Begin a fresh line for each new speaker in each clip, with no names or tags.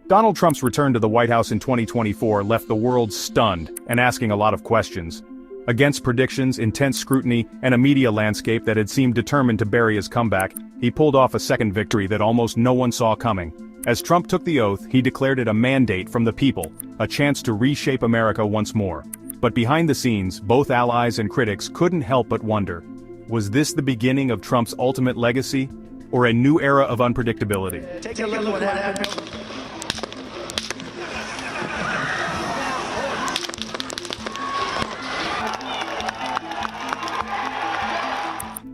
Donald Trump's return to the White House in 2024 left the world stunned and asking a lot of questions. Against predictions, intense scrutiny, and a media landscape that had seemed determined to bury his comeback, he pulled off a second victory that almost no one saw coming. As Trump took the oath, he declared it a mandate from the people, a chance to reshape America once more. But behind the scenes, both allies and critics couldn't help but wonder, was this the beginning of Trump's ultimate legacy, or a new era of unpredictability?
Take a look at what happened.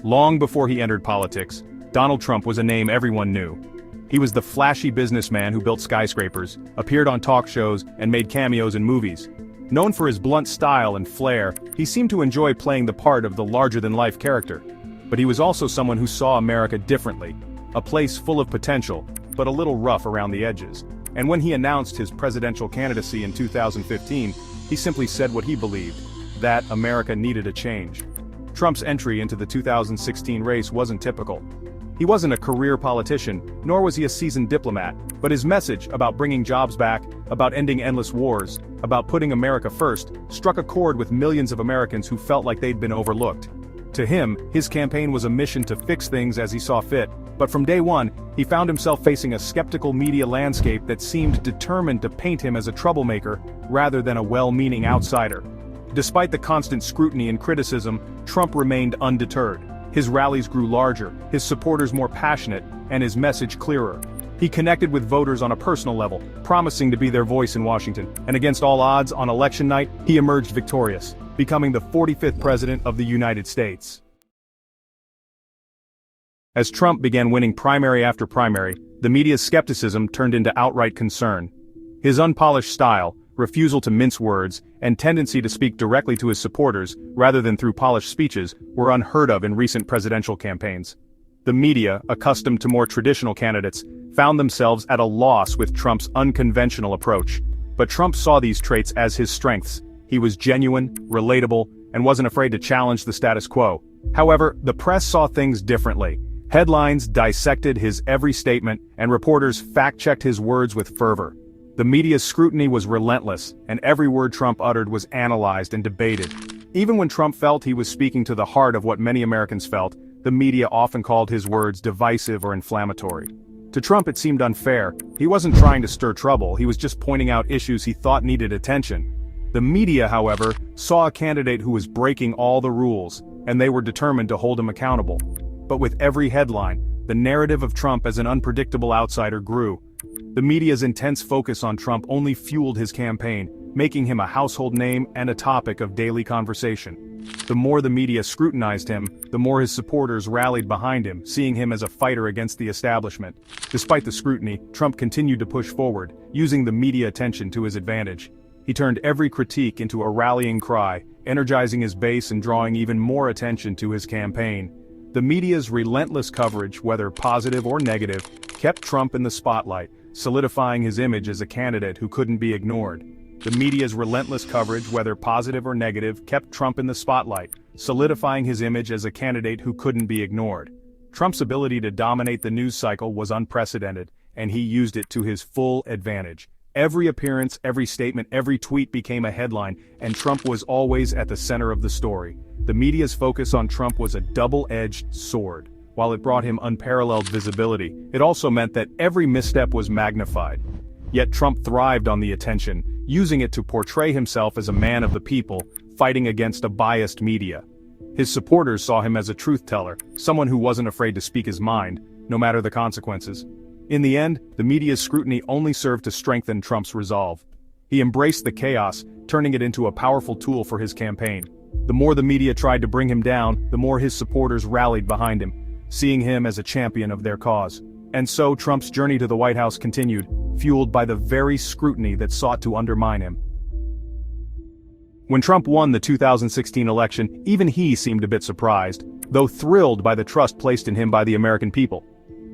Long before he entered politics, Donald Trump was a name everyone knew. He was the flashy businessman who built skyscrapers, appeared on talk shows, and made cameos in movies. Known for his blunt style and flair, he seemed to enjoy playing the part of the larger-than-life character. But he was also someone who saw America differently, a place full of potential, but a little rough around the edges. And when he announced his presidential candidacy in 2015, he simply said what he believed, that America needed a change. Trump's entry into the 2016 race wasn't typical. He wasn't a career politician, nor was he a seasoned diplomat, but his message about bringing jobs back, about ending endless wars, about putting America first, struck a chord with millions of Americans who felt like they'd been overlooked. To him, his campaign was a mission to fix things as he saw fit, but from day one, he found himself facing a skeptical media landscape that seemed determined to paint him as a troublemaker, rather than a well-meaning outsider. Despite the constant scrutiny and criticism, Trump remained undeterred. His rallies grew larger, his supporters more passionate, and his message clearer. He connected with voters on a personal level, promising to be their voice in Washington, and against all odds, on election night, he emerged victorious, becoming the 45th president of the United States. As Trump began winning primary after primary, the media's skepticism turned into outright concern. His unpolished style, refusal to mince words, and tendency to speak directly to his supporters, rather than through polished speeches, were unheard of in recent presidential campaigns. The media, accustomed to more traditional candidates, found themselves at a loss with Trump's unconventional approach. But Trump saw these traits as his strengths. He was genuine, relatable, and wasn't afraid to challenge the status quo. However, the press saw things differently. Headlines dissected his every statement, and reporters fact-checked his words with fervor. The media's scrutiny was relentless, and every word Trump uttered was analyzed and debated. Even when Trump felt he was speaking to the heart of what many Americans felt, the media often called his words divisive or inflammatory. To Trump it seemed unfair. He wasn't trying to stir trouble, he was just pointing out issues he thought needed attention. The media, however, saw a candidate who was breaking all the rules, and they were determined to hold him accountable. But with every headline, the narrative of Trump as an unpredictable outsider grew. The media's intense focus on Trump only fueled his campaign, making him a household name and a topic of daily conversation. The more the media scrutinized him, the more his supporters rallied behind him, seeing him as a fighter against the establishment. Despite the scrutiny, Trump continued to push forward, using the media attention to his advantage. He turned every critique into a rallying cry, energizing his base and drawing even more attention to his campaign. The media's relentless coverage, whether positive or negative, kept Trump in the spotlight, solidifying his image as a candidate who couldn't be ignored. The media's relentless coverage, whether positive or negative, kept Trump in the spotlight, solidifying his image as a candidate who couldn't be ignored. Trump's ability to dominate the news cycle was unprecedented, and he used it to his full advantage. Every appearance, every statement, every tweet became a headline, and Trump was always at the center of the story. The media's focus on Trump was a double-edged sword. While it brought him unparalleled visibility, it also meant that every misstep was magnified. Yet Trump thrived on the attention, using it to portray himself as a man of the people, fighting against a biased media. His supporters saw him as a truth-teller, someone who wasn't afraid to speak his mind, no matter the consequences. In the end, the media's scrutiny only served to strengthen Trump's resolve. He embraced the chaos, turning it into a powerful tool for his campaign. The more the media tried to bring him down, the more his supporters rallied behind him, seeing him as a champion of their cause. And so Trump's journey to the White House continued, fueled by the very scrutiny that sought to undermine him. When Trump won the 2016 election, even he seemed a bit surprised, though thrilled by the trust placed in him by the American people.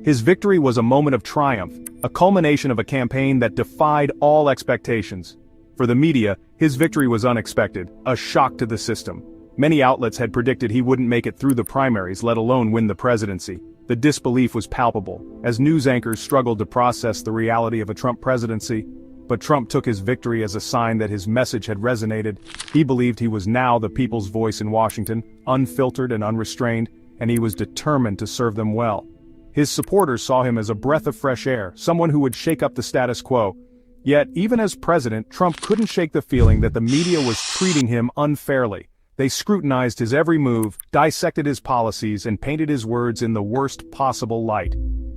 His victory was a moment of triumph, a culmination of a campaign that defied all expectations. For the media, his victory was unexpected, a shock to the system. Many outlets had predicted he wouldn't make it through the primaries, let alone win the presidency. The disbelief was palpable, as news anchors struggled to process the reality of a Trump presidency. But Trump took his victory as a sign that his message had resonated. He believed he was now the people's voice in Washington, unfiltered and unrestrained, and he was determined to serve them well. His supporters saw him as a breath of fresh air, someone who would shake up the status quo. Yet, even as president, Trump couldn't shake the feeling that the media was treating him unfairly. They scrutinized his every move, dissected his policies, and painted his words in the worst possible light.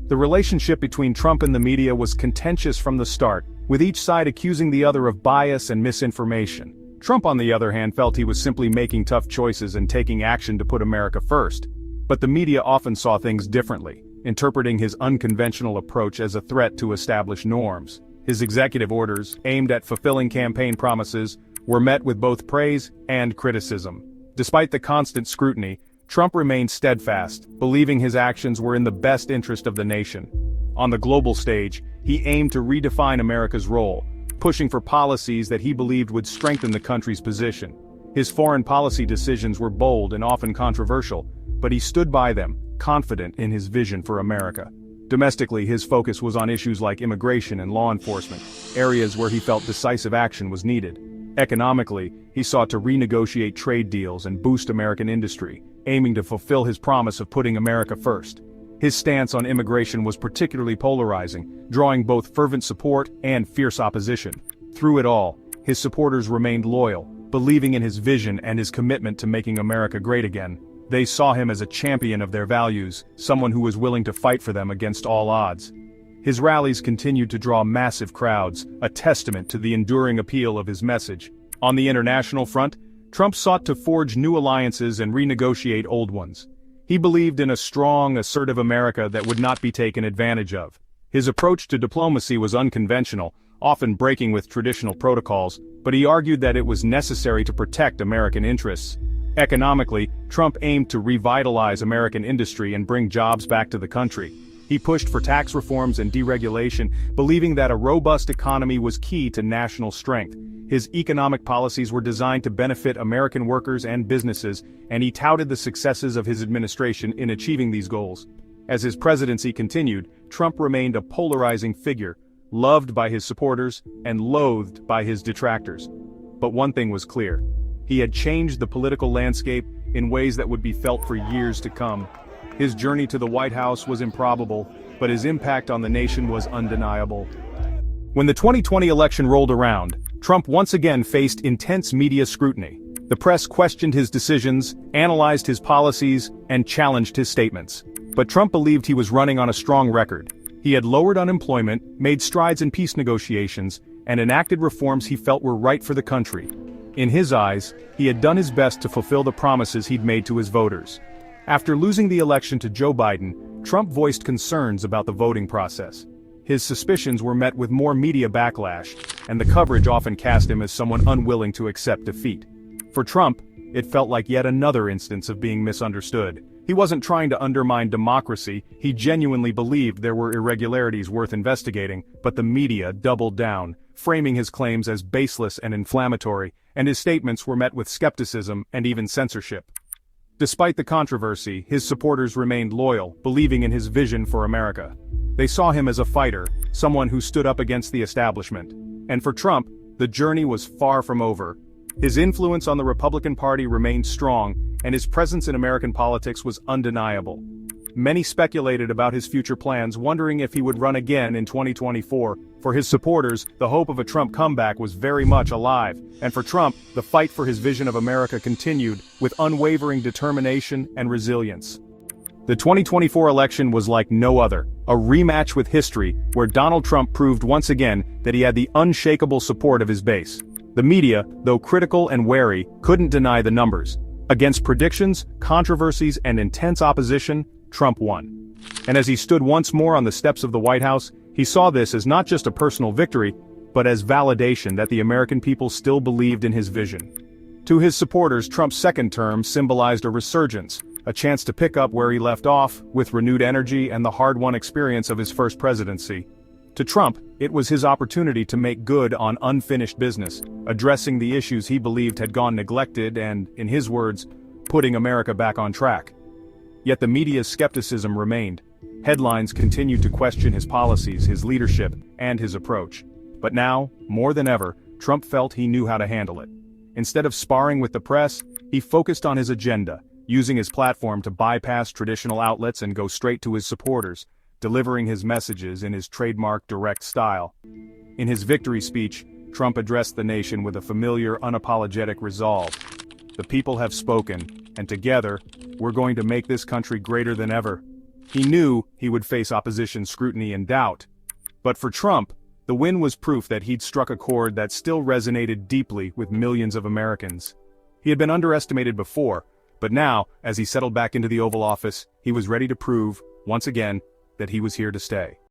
The relationship between Trump and the media was contentious from the start, with each side accusing the other of bias and misinformation. Trump, on the other hand, felt he was simply making tough choices and taking action to put America first. But the media often saw things differently, interpreting his unconventional approach as a threat to established norms. His executive orders, aimed at fulfilling campaign promises, were met with both praise and criticism. Despite the constant scrutiny, Trump remained steadfast, believing his actions were in the best interest of the nation. On the global stage, he aimed to redefine America's role, pushing for policies that he believed would strengthen the country's position. His foreign policy decisions were bold and often controversial, but he stood by them, confident in his vision for America. Domestically, his focus was on issues like immigration and law enforcement, areas where he felt decisive action was needed. Economically, he sought to renegotiate trade deals and boost American industry, aiming to fulfill his promise of putting America first. His stance on immigration was particularly polarizing, drawing both fervent support and fierce opposition. Through it all, his supporters remained loyal, believing in his vision and his commitment to making America great again. They saw him as a champion of their values, someone who was willing to fight for them against all odds. His rallies continued to draw massive crowds, a testament to the enduring appeal of his message. On the international front, Trump sought to forge new alliances and renegotiate old ones. He believed in a strong, assertive America that would not be taken advantage of. His approach to diplomacy was unconventional, often breaking with traditional protocols, but he argued that it was necessary to protect American interests. Economically, Trump aimed to revitalize American industry and bring jobs back to the country. He pushed for tax reforms and deregulation, believing that a robust economy was key to national strength. His economic policies were designed to benefit American workers and businesses, and he touted the successes of his administration in achieving these goals. As his presidency continued, Trump remained a polarizing figure, loved by his supporters and loathed by his detractors. But one thing was clear. He had changed the political landscape in ways that would be felt for years to come. His journey to the White House was improbable, but his impact on the nation was undeniable. When the 2020 election rolled around, Trump once again faced intense media scrutiny. The press questioned his decisions, analyzed his policies, and challenged his statements. But Trump believed he was running on a strong record. He had lowered unemployment, made strides in peace negotiations, and enacted reforms he felt were right for the country. In his eyes, he had done his best to fulfill the promises he'd made to his voters. After losing the election to Joe Biden, Trump voiced concerns about the voting process. His suspicions were met with more media backlash, and the coverage often cast him as someone unwilling to accept defeat. For Trump, it felt like yet another instance of being misunderstood. He wasn't trying to undermine democracy, he genuinely believed there were irregularities worth investigating, but the media doubled down, framing his claims as baseless and inflammatory, and his statements were met with skepticism and even censorship. Despite the controversy, his supporters remained loyal, believing in his vision for America. They saw him as a fighter, someone who stood up against the establishment. And for Trump, the journey was far from over. His influence on the Republican Party remained strong, and his presence in American politics was undeniable. Many speculated about his future plans, wondering if he would run again in 2024. For his supporters, the hope of a Trump comeback was very much alive. And for Trump, the fight for his vision of America continued, with unwavering determination and resilience. The 2024 election was like no other, a rematch with history, where Donald Trump proved once again that he had the unshakable support of his base. The media, though critical and wary, couldn't deny the numbers. Against predictions, controversies, and intense opposition, Trump won. And as he stood once more on the steps of the White House, he saw this as not just a personal victory, but as validation that the American people still believed in his vision. To his supporters, Trump's second term symbolized a resurgence, a chance to pick up where he left off, with renewed energy and the hard-won experience of his first presidency. To Trump, it was his opportunity to make good on unfinished business, addressing the issues he believed had gone neglected and, in his words, putting America back on track. Yet the media's skepticism remained. Headlines continued to question his policies, his leadership, and his approach. But now, more than ever, Trump felt he knew how to handle it. Instead of sparring with the press, he focused on his agenda, using his platform to bypass traditional outlets and go straight to his supporters, delivering his messages in his trademark direct style. In his victory speech, Trump addressed the nation with a familiar, unapologetic resolve. The people have spoken, and together, we're going to make this country greater than ever. He knew he would face opposition, scrutiny, and doubt. But for Trump, the win was proof that he'd struck a chord that still resonated deeply with millions of Americans. He had been underestimated before, but now, as he settled back into the Oval Office, he was ready to prove, once again, that he was here to stay.